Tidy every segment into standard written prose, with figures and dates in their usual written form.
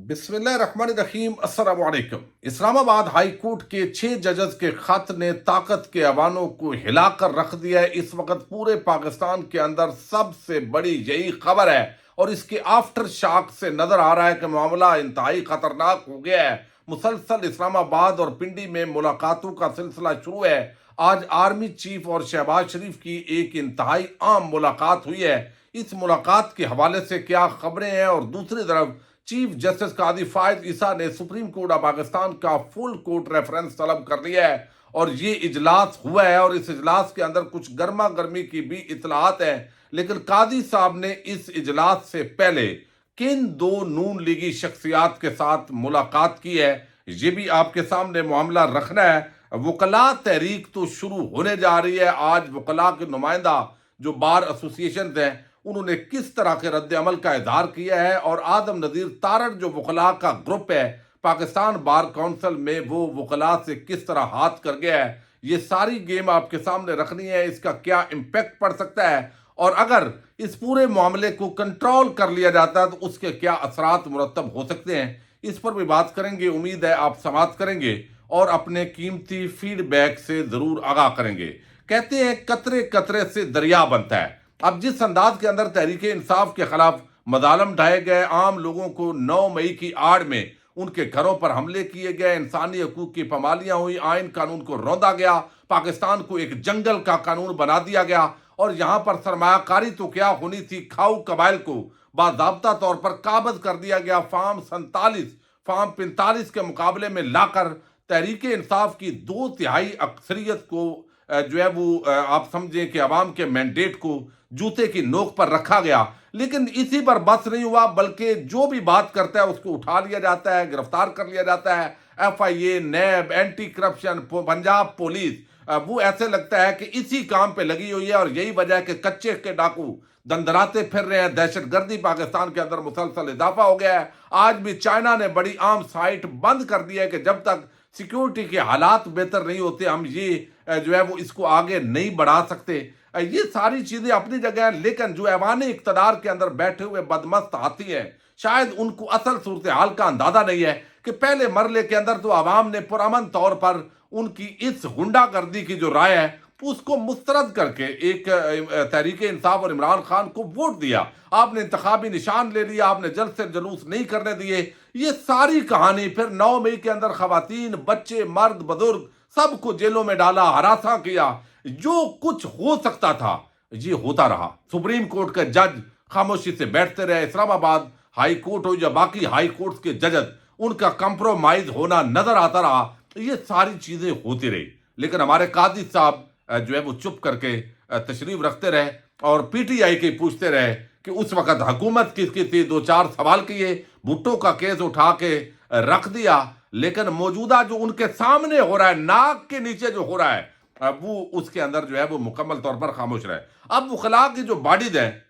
बिस्मिल्लाहिर्रहमानिर्रहीम अस्सलाम वालेकुम। इस्लामाबाद हाई कोर्ट के 6 जजेस के खत ने ताकत के अवानों को हिलाकर रख दिया है। इस वक्त पूरे पाकिस्तान के अंदर सबसे बड़ी यही खबर है और इसके आफ्टर शॉक से नजर आ रहा है कि मामला इंतहाई खतरनाक हो गया है। मुसलसल इस्लामाबाद और पिंडी में मुलाकातों का सिलसिला शुरू है। आज आर्मी चीफ और शहबाज शरीफ की एक इंतहाई आम मुलाकात हुई है। इस मुलाकात के हवाले से क्या खबरें हैं और दूसरी तरफ चीफ जस्टिस कादी फायद ईसा ने सुप्रीम कोर्ट ऑफ पाकिस्तान का फुल कोर्ट रेफरेंस तलब कर लिया है और ये इजलास हुआ है और इस इजलास के अंदर कुछ गर्मा गर्मी की भी इतलात है। लेकिन कादी साहब ने इस इजलास से पहले किन दो नून लीगी शख्सियात के साथ मुलाकात की है, ये भी आपके सामने मामला रखना है। वकला तहरीक तो शुरू होने जा रही है। आज वकला के नुमाइंदा जो बार एसोसिएशन हैं उन्होंने किस तरह के रद्द अमल का इजहार किया है और आदम नज़ीर तारड़ जो वकला का ग्रुप है पाकिस्तान बार काउंसिल में, वो वकला से किस तरह हाथ कर गया है, ये सारी गेम आपके सामने रखनी है। इसका क्या इम्पैक्ट पड़ सकता है और अगर इस पूरे मामले को कंट्रोल कर लिया जाता है तो उसके क्या असरात मुरतब हो सकते हैं, इस पर भी बात करेंगे। उम्मीद है आप समाअत करेंगे और अपने कीमती फीडबैक से ज़रूर आगाह करेंगे। कहते हैं कतरे कतरे से दरिया बनता है। अब जिस अंदाज के अंदर तहरीक इंसाफ के खिलाफ मदालम ढाए गए, आम लोगों को 9 मई की आड़ में उनके घरों पर हमले किए गए, इंसानी हकूक की पामालियां हुई, आइन कानून को रौंदा गया, पाकिस्तान को एक जंगल का कानून बना दिया गया और यहाँ पर सरमायाकारी तो क्या होनी थी, खाऊ कबाइल को बाज़ाब्ता तौर पर काबज कर दिया गया। फार्म 45 के मुकाबले में लाकर तहरीक इंसाफ की 2/3 अक्सरियत को जो है वो आप समझें कि अवाम के मैंडेट को जूते की नोक पर रखा गया। लेकिन इसी पर बस नहीं हुआ, बल्कि जो भी बात करता है उसको उठा लिया जाता है, गिरफ्तार कर लिया जाता है। FIA, नैब, एंटी करप्शन, पंजाब पुलिस, वो ऐसे लगता है कि इसी काम पे लगी हुई है और यही वजह है कि कच्चे के डाकू दंदराते फिर रहे हैं। दहशतगर्दी पाकिस्तान के अंदर मुसलसल इजाफा हो गया है। आज भी चाइना ने बड़ी आम साइट बंद कर दिया है कि जब तक सिक्योरिटी के हालात बेहतर नहीं होते हम ये जो है वो इसको आगे नहीं बढ़ा सकते। ये सारी चीजें अपनी जगह है, लेकिन जो ऐवान इक़्तिदार के अंदर बैठे हुए बदमस्त हाथी हैं, शायद उनको असल सूरत हाल का अंदाजा नहीं है कि पहले मरले के अंदर तो आवाम ने पुरअमन तौर पर उनकी इस गुंडागर्दी की जो राय है उसको मुस्तरद करके एक तहरीक इंसाफ और इमरान खान को वोट दिया। आपने इंतखाबी निशान ले लिया, आपने जल्द से जलूस नहीं करने दिए। ये सारी कहानी फिर 9 मई के अंदर खवातीन, बच्चे, मर्द, बुजुर्ग सबको जेलों में डाला, हरासा किया। जो कुछ हो सकता था ये होता रहा। सुप्रीम कोर्ट के जज खामोशी से बैठते रहे। इस्लामाबाद हाई कोर्ट हो या बाकी हाई कोर्ट के जज, उनका कंप्रोमाइज होना नजर आता रहा। ये सारी चीजें होती रही, लेकिन हमारे कादी साहब जो है वो चुप करके तशरीफ रखते रहे और PTI के पूछते रहे कि उस वक्त हुकूमत किसकी थी। 2-4 सवाल किए, भुट्टो का केस उठा के रख दिया, लेकिन मौजूदा जो उनके सामने हो रहा है, नाक के नीचे जो हो रहा है, वो उसके अंदर जो है वो मुकम्मल तौर पर खामोश रहे। अब वकला की जो बॉडीज हैं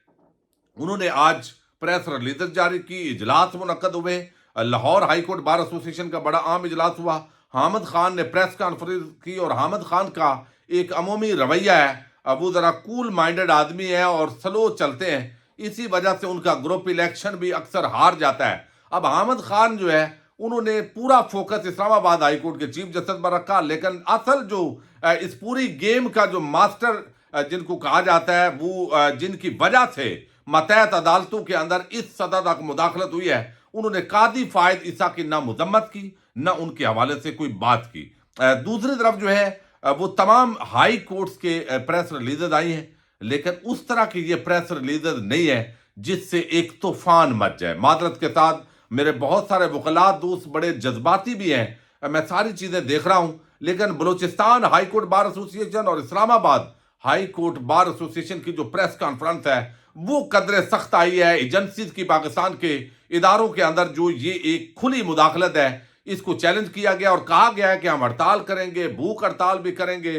उन्होंने आज प्रेस रिलीज जारी की, इजलास मुनक्कद हुए। Lahore high court bar association का बड़ा आम इजलास हुआ। हामिद खान ने प्रेस कॉन्फ्रेंस की और हामिद खान का एक अमूमी रवैया है, वो ज़रा कूल माइंडेड आदमी है और स्लो चलते हैं, इसी वजह से उनका ग्रुप इलेक्शन भी अक्सर हार जाता है। अब हामिद खान जो है उन्होंने पूरा फोकस इस्लामाबाद हाई कोर्ट के चीफ जस्टिस पर रखा, लेकिन असल जो इस पूरी गेम का जो मास्टर जिनको कहा जाता है, वो जिनकी वजह से मतहत अदालतों के अंदर इस सतह तक मुदाखलत हुई है, उन्होंने कादी फायद ईसा की ना मजम्मत की ना उनके हवाले से कोई बात की। दूसरी तरफ जो है वो तमाम हाई कोर्ट्स के प्रेस रिलीजेज आई हैं, लेकिन उस तरह की ये प्रेस रिलीजेज नहीं है जिससे एक तूफान मच जाए। मादरत के साथ मेरे बहुत सारे वकला दोस्त बड़े जज्बाती भी हैं, मैं सारी चीज़ें देख रहा हूँ, लेकिन Balochistan high court bar association और Islamabad high court bar association की जो प्रेस कॉन्फ्रेंस है वो कदरे सख्त आई है। एजेंसीज की पाकिस्तान के इदारों के अंदर जो ये एक खुली मुदाखलत है, इसको चैलेंज किया गया और कहा गया है कि हम हड़ताल करेंगे, भूख हड़ताल भी करेंगे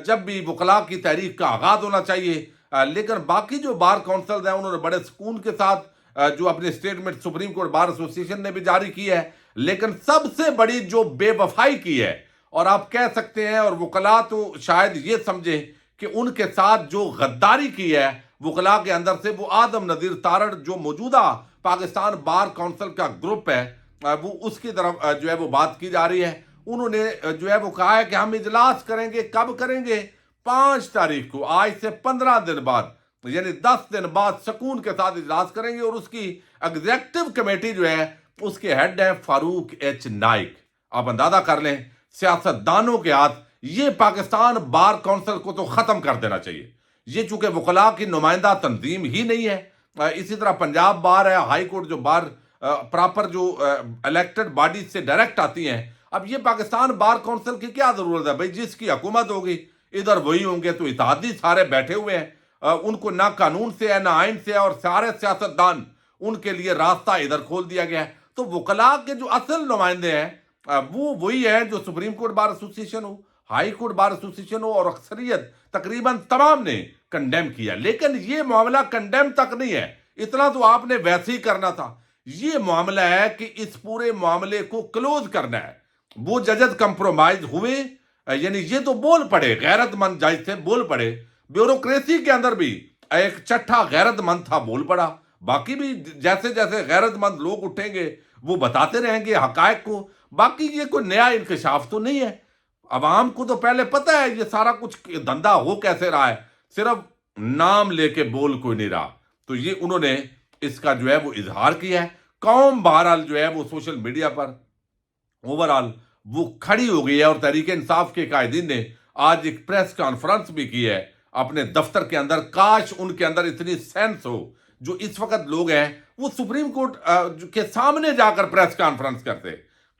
जब भी वकला की तहरीक का आगाज होना चाहिए। लेकिन बाकी जो बार काउंसिल हैं उन्होंने बड़े सुकून के साथ जो अपनी statement supreme court bar association ने भी जारी की है, लेकिन सबसे बड़ी जो बेवफाई की है, और आप कह सकते हैं और वकला तो शायद ये समझे कि उनके साथ जो गद्दारी की है वकला के अंदर से, वो आदम नज़ीर तारड़ जो मौजूदा पाकिस्तान बार काउंसिल का ग्रुप है, वो उसकी तरफ जो है वो बात की जा रही है। उन्होंने जो है वो कहा है कि हम इजलास करेंगे। कब करेंगे? 5 तारीख को, आज से 15 दिन बाद, यानी 10 दिन बाद सुकून के साथ इजलास करेंगे। और उसकी एग्जीक्यूटिव कमेटी जो है उसके हेड है फारूक एच नाइक। आप अंदाजा कर लें, सियासतदानों के हाथ ये पाकिस्तान बार काउंसिल को तो खत्म कर देना चाहिए। ये चूंकि वकला की नुमाइंदा तंजीम ही नहीं है। इसी तरह पंजाब बार है, हाई कोर्ट जो बार प्रॉपर जो इलेक्टेड बॉडी से डायरेक्ट आती हैं। अब ये पाकिस्तान बार काउंसिल की क्या जरूरत है भाई? जिसकी हुकूमत होगी इधर वही होंगे, तो इत्तेहादी सारे बैठे हुए हैं। उनको ना कानून से है ना आइन से है, और सारे सियासतदान उनके लिए रास्ता इधर खोल दिया गया है। तो वकला के जो असल नुमाइंदे हैं वो वही है जो सुप्रीम कोर्ट बार एसोसिएशन हो, हाई कोर्ट बार एसोसिएशन हो, और अक्सरियत तकरीबन तमाम ने कंडेम किया। लेकिन ये मामला कंडेम तक नहीं है, इतना तो आपने वैसे ही करना था। ये मामला है कि इस पूरे मामले को क्लोज करना है। वो जजद कंप्रोमाइज हुए, यानी ये तो बोल पड़े, गैरतमंद जज थे, बोल पड़े। ब्यूरोक्रेसी के अंदर भी एक चट्ठा गैरतमंद था, बोल पड़ा। बाकी भी जैसे जैसे गैरतमंद लोग उठेंगे वो बताते रहेंगे हकायक को। बाकी ये कोई नया इंकशाफ तो नहीं है। अवाम को तो पहले पता है ये सारा कुछ धंधा हो कैसे रहा है, सिर्फ नाम लेके बोल कोई नहीं रहा। तो ये उन्होंने इसका जो है वो इजहार किया है। कौम बहरहाल जो है वो सोशल मीडिया पर ओवरऑल वो खड़ी हो गई है। और तहरीक इंसाफ के कायदीन ने आज एक प्रेस कॉन्फ्रेंस भी की है अपने दफ्तर के अंदर। काश उनके अंदर इतनी सेंस हो, जो इस वक्त लोग हैं वो सुप्रीम कोर्ट के सामने जाकर प्रेस कॉन्फ्रेंस करते,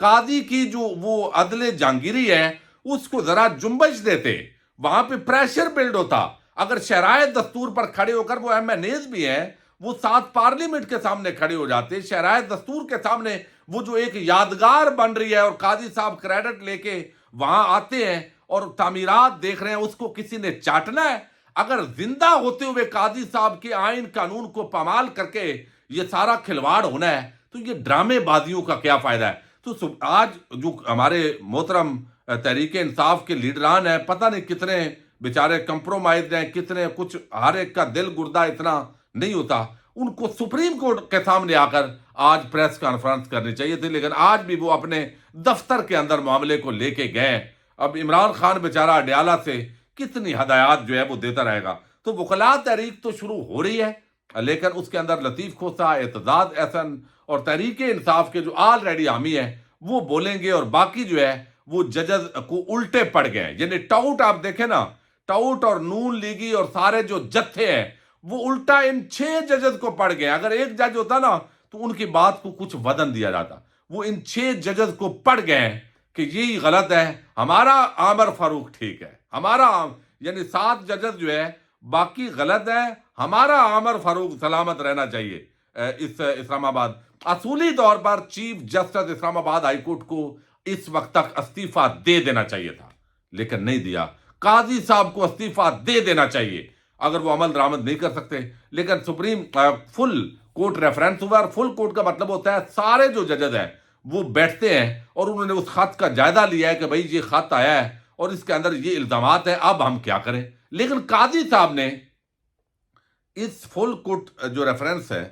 कादी की जो वो अदले जहांगीरी है उसको जरा जुम्बश देते, वहां पे प्रेशर बिल्ड होता। अगर शरायत दस्तूर पर खड़े होकर, वो एमएनएज भी हैं, वो साथ पार्लियामेंट के सामने खड़े हो जाते, शरायत दस्तूर के सामने वो जो एक यादगार बन रही है, और काजी साहब क्रेडिट लेके वहां आते हैं और तामीरात देख रहे हैं, उसको किसी ने चाटना है। अगर जिंदा होते हुए काजी साहब के आइन कानून को पामाल करके ये सारा खिलवाड़ होना है, तो ये ड्रामेबाजियों का क्या फायदा है? तो आज जो हमारे मोहतरम तहरीक इंसाफ के लीडरान हैं, पता नहीं कितने बेचारे कंप्रोमाइज हैं, कितने, कुछ हर एक का दिल गुर्दा इतना नहीं होता। उनको सुप्रीम कोर्ट के सामने आकर आज प्रेस कॉन्फ्रेंस करनी चाहिए थी, लेकिन आज भी वो अपने दफ्तर के अंदर मामले को लेके गए। अब इमरान खान बेचारा अडयाला से कितनी हदायत जो है वो देता रहेगा। तो वकला तहरीक तो शुरू हो रही है, लेकिन उसके अंदर लतीफ खोसा, एतजाज एहसन और तहरीक इंसाफ के जो ऑलरेडी हामी है वो बोलेंगे, और बाकी जो है वो जजज को उल्टे पड़ गए। यानी टाउट आप देखें ना, टाउट और नून लीगी और सारे जो जत्थे हैं वो उल्टा इन 6 जजज को पड़ गए। अगर एक जज होता ना तो उनकी बात को कुछ वजन दिया जाता। वो इन 6 जजज को पड़ गए कि यही गलत है, हमारा आमर फारूक ठीक है, हमारा यानी 7 जजज जो है बाकी गलत है, हमारा आमर फारूक सलामत रहना चाहिए। इस इस्लामाबाद असूली तौर पर chief justice Islamabad high court को इस वक्त तक इस्तीफा दे देना चाहिए था, लेकिन नहीं दिया। काजी साहब को इस्तीफा दे देना चाहिए अगर वो अमल दरामद नहीं कर सकते। लेकिन सुप्रीम फुल कोर्ट रेफरेंस हुआ, और फुल कोर्ट का मतलब होता है सारे जो जजेस हैं वो बैठते हैं और उन्होंने उस खत का जायजा लिया है कि भाई ये खत आया है और इसके अंदर ये इल्जामात है, अब हम क्या करें। लेकिन काजी साहब ने इस फुल कोर्ट जो रेफरेंस है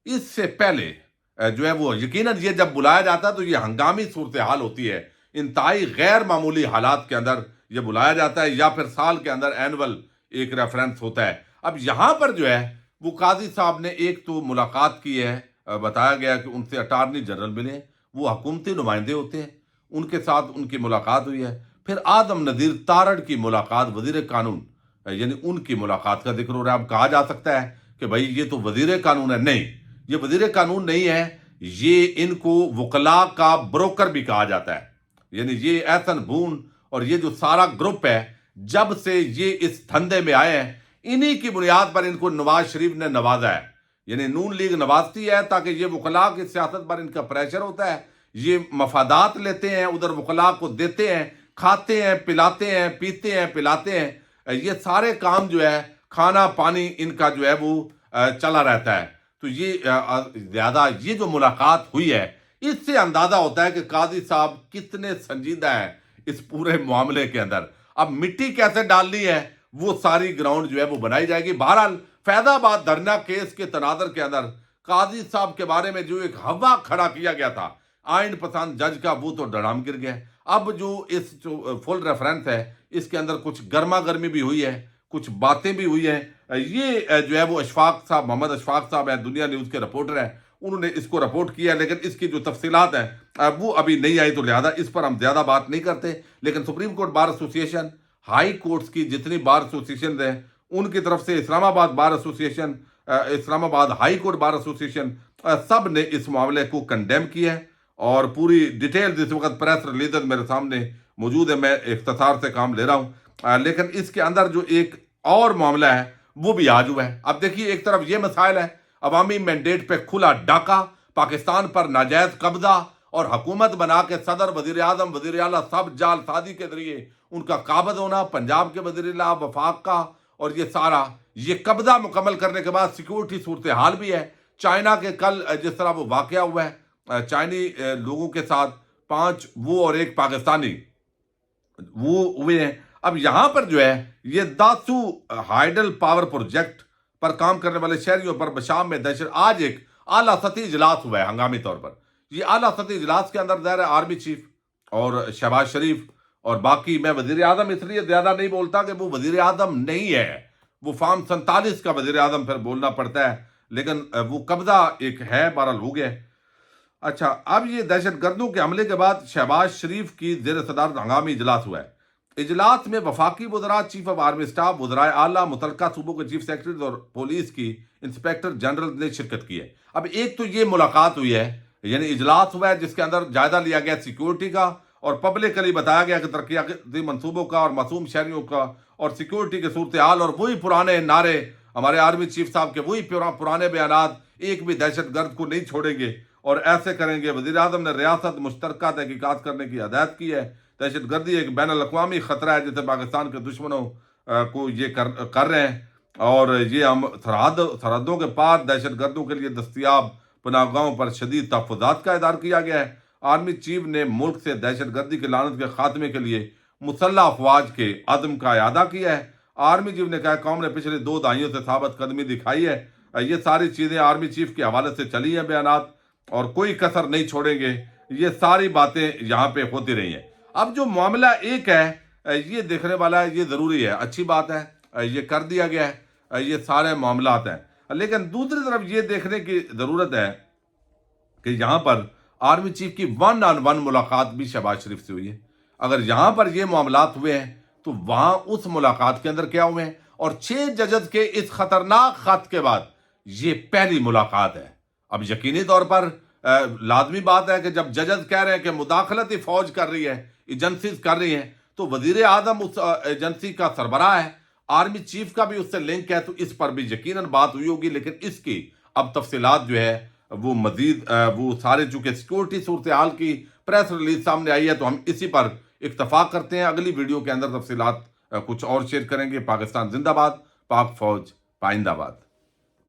इससे पहले जो है वो यकीनन ये जब बुलाया जाता है तो ये हंगामी सूरत हाल होती है, इंतहाई गैर मामूली हालात के अंदर ये बुलाया जाता है, या फिर साल के अंदर एनुअल एक रेफरेंस होता है। अब यहां पर जो है वो काजी साहब ने एक तो मुलाकात की है, बताया गया कि उनसे अटारनी जनरल मिले, वो हुकूमती नुमाइंदे होते हैं, उनके साथ उनकी मुलाकात हुई है। फिर आदम नज़ीर तारड़ की मुलाकात, वजीर कानून, यानी उनकी मुलाकात का जिक्र हो रहा है। अब कहा जा सकता है कि भाई ये तो वजीर कानून है, नहीं, ये वजीर कानून नहीं है, ये इनको वकला का ब्रोकर भी कहा जाता है। यानी ये एहसन बून और ये जो सारा ग्रुप है, जब से ये इस धंधे में आए हैं, इन्हीं की बुनियाद पर इनको नवाज शरीफ ने नवाजा है। यानी नून लीग नवाजती है ताकि ये वकला की सियासत पर इनका प्रेशर होता है, ये मफादात लेते हैं, उधर वकला को देते हैं, खाते हैं, पिलाते हैं, पीते हैं, पिलाते हैं। ये सारे काम जो है, खाना पानी इनका जो है वो चला रहता है। तो ये ज्यादा ये जो मुलाकात हुई है, इससे अंदाजा होता है कि काजी साहब कितने संजीदा हैं इस पूरे मामले के अंदर। अब मिट्टी कैसे डालनी है वो सारी ग्राउंड जो है वो बनाई जाएगी। बहरहाल फैजाबाद धरना केस के तनादर के अंदर काजी साहब के बारे में जो एक हवा खड़ा किया गया था آئین پسند جج کا وہ تو ڈڑام گر گیا ہے۔ اب جو فل ریفرنس ہے اس کے اندر کچھ گرما گرمی بھی ہوئی ہے، کچھ باتیں بھی ہوئی ہیں۔ یہ جو ہے وہ اشفاق صاحب، محمد اشفاق صاحب ہیں، دنیا نیوز کے رپورٹر ہیں، انہوں نے اس کو رپورٹ کیا، لیکن اس کی جو تفصیلات ہیں وہ ابھی نہیں آئی، تو لہذا اس پر ہم زیادہ بات نہیں کرتے۔ لیکن سپریم کورٹ بار ایسوسی ایشن، ہائی کورٹس کی جتنی بار ایسوسیشن ہیں ان کی طرف سے، اسلام آباد بار ایسوسیشن، اسلام آباد ہائی کورٹ بار ایسوسیشن، سب نے اس معاملے کو کنڈیم کیا ہے، اور پوری ڈیٹیل اس وقت پریس ریلیزز میرے سامنے موجود ہے، میں اختصار سے کام لے رہا ہوں۔ لیکن اس کے اندر جو ایک اور معاملہ ہے وہ بھی آج ہوا ہے۔ اب دیکھیے، ایک طرف یہ مسائل ہے، عوامی مینڈیٹ پہ کھلا ڈاکہ، پاکستان پر ناجائز قبضہ، اور حکومت بنا کے صدر، وزیر اعظم، وزیر اعلیٰ سب جال سازی کے ذریعے ان کا قابض ہونا، پنجاب کے وزیر اعلیٰ، وفاق کا، اور یہ قبضہ مکمل کرنے کے بعد سیکورٹی صورتحال بھی ہے۔ چائنا کے کل جس طرح وہ واقعہ ہوا ہے، چائنی لوگوں کے ساتھ 5 وہ اور 1 پاکستانی وہ ہوئے ہیں۔ اب یہاں پر جو ہے یہ داسو ہائیڈل پاور پروجیکٹ پر کام کرنے والے شہریوں پر شام میں دہشت، آج ایک اعلیٰ سطحی اجلاس ہوا ہے ہنگامی طور پر۔ یہ اعلیٰ سطحی اجلاس کے اندر ظاہر ہے آرمی چیف اور شہباز شریف اور باقی، میں وزیر اعظم اس لیے زیادہ نہیں بولتا کہ وہ وزیر اعظم نہیں ہے، وہ فارم 47 کا وزیر اعظم پھر بولنا پڑتا ہے، لیکن وہ قبضہ ایک ہے، بہرحال ہو گیا ہے۔ اچھا، اب یہ دہشت گردوں کے حملے کے بعد شہباز شریف کی زیر صدارت ہنگامی اجلاس ہوا ہے۔ اجلاس میں وفاقی وزراء، چیف آف آرمی اسٹاف، وزرائے اعلیٰ، متعلقہ صوبوں کے چیف سیکرٹریز اور پولیس کی انسپیکٹر جنرل نے شرکت کی ہے۔ اب ایک تو یہ ملاقات ہوئی ہے، یعنی اجلاس ہوا ہے جس کے اندر جائزہ لیا گیا سیکورٹی کا، اور پبلکلی بتایا گیا کہ ترقیاتی منصوبوں کا اور معصوم شہریوں کا اور سیکورٹی کے صورتحال، اور وہی پرانے نعرے ہمارے آرمی چیف صاحب کے، وہی پرانے بیانات، ایک بھی دہشت گرد کو نہیں چھوڑیں گے اور ایسے کریں گے۔ وزیر اعظم نے ریاست مشترکہ تحقیقات کرنے کی ہدایت کی ہے۔ دہشت گردی ایک بین الاقوامی خطرہ ہے جسے پاکستان کے دشمنوں کو یہ کر رہے ہیں، اور یہ ہم سرحدوں کے پار دہشت گردوں کے لیے دستیاب پناہ گاہوں پر شدید تحفظات کا اظہار کیا گیا ہے۔ آرمی چیف نے ملک سے دہشت گردی کی لعنت کے خاتمے کے لیے مسلح افواج کے عزم کا اعادہ کیا ہے۔ آرمی چیف نے کہا قوم نے پچھلے 2 دہائیوں سے ثابت قدمی دکھائی ہے۔ یہ ساری چیزیں آرمی چیف کے حوالے سے چلی ہیں بیانات، اور کوئی کسر نہیں چھوڑیں گے۔ یہ ساری باتیں یہاں پہ ہوتی رہی ہیں۔ اب جو معاملہ ایک ہے یہ دیکھنے والا ہے، یہ ضروری ہے، اچھی بات ہے، یہ کر دیا گیا ہے، یہ سارے معاملات ہیں، لیکن دوسری طرف یہ دیکھنے کی ضرورت ہے کہ یہاں پر آرمی چیف کی 1 on 1 ملاقات بھی شہباز شریف سے ہوئی ہے۔ اگر یہاں پر یہ معاملات ہوئے ہیں تو وہاں اس ملاقات کے اندر کیا ہوئے ہیں؟ اور 6 ججز کے اس خطرناک خط کے بعد یہ پہلی ملاقات ہے۔ اب یقینی طور پر لازمی بات ہے کہ جب ججز کہہ رہے ہیں کہ مداخلتی فوج کر رہی ہے، ایجنسیز کر رہی ہیں، تو وزیر اعظم اس ایجنسی کا سربراہ ہے، آرمی چیف کا بھی اس سے لنک ہے، تو اس پر بھی یقیناً بات ہوئی ہوگی۔ لیکن اس کی اب تفصیلات جو ہے وہ مزید وہ سارے، چونکہ سیکورٹی صورتحال کی پریس ریلیز سامنے آئی ہے، تو ہم اسی پر اکتفا کرتے ہیں۔ اگلی ویڈیو کے اندر تفصیلات کچھ اور شیئر کریں گے۔ پاکستان زندہ باد، پاک فوج پائندہ باد۔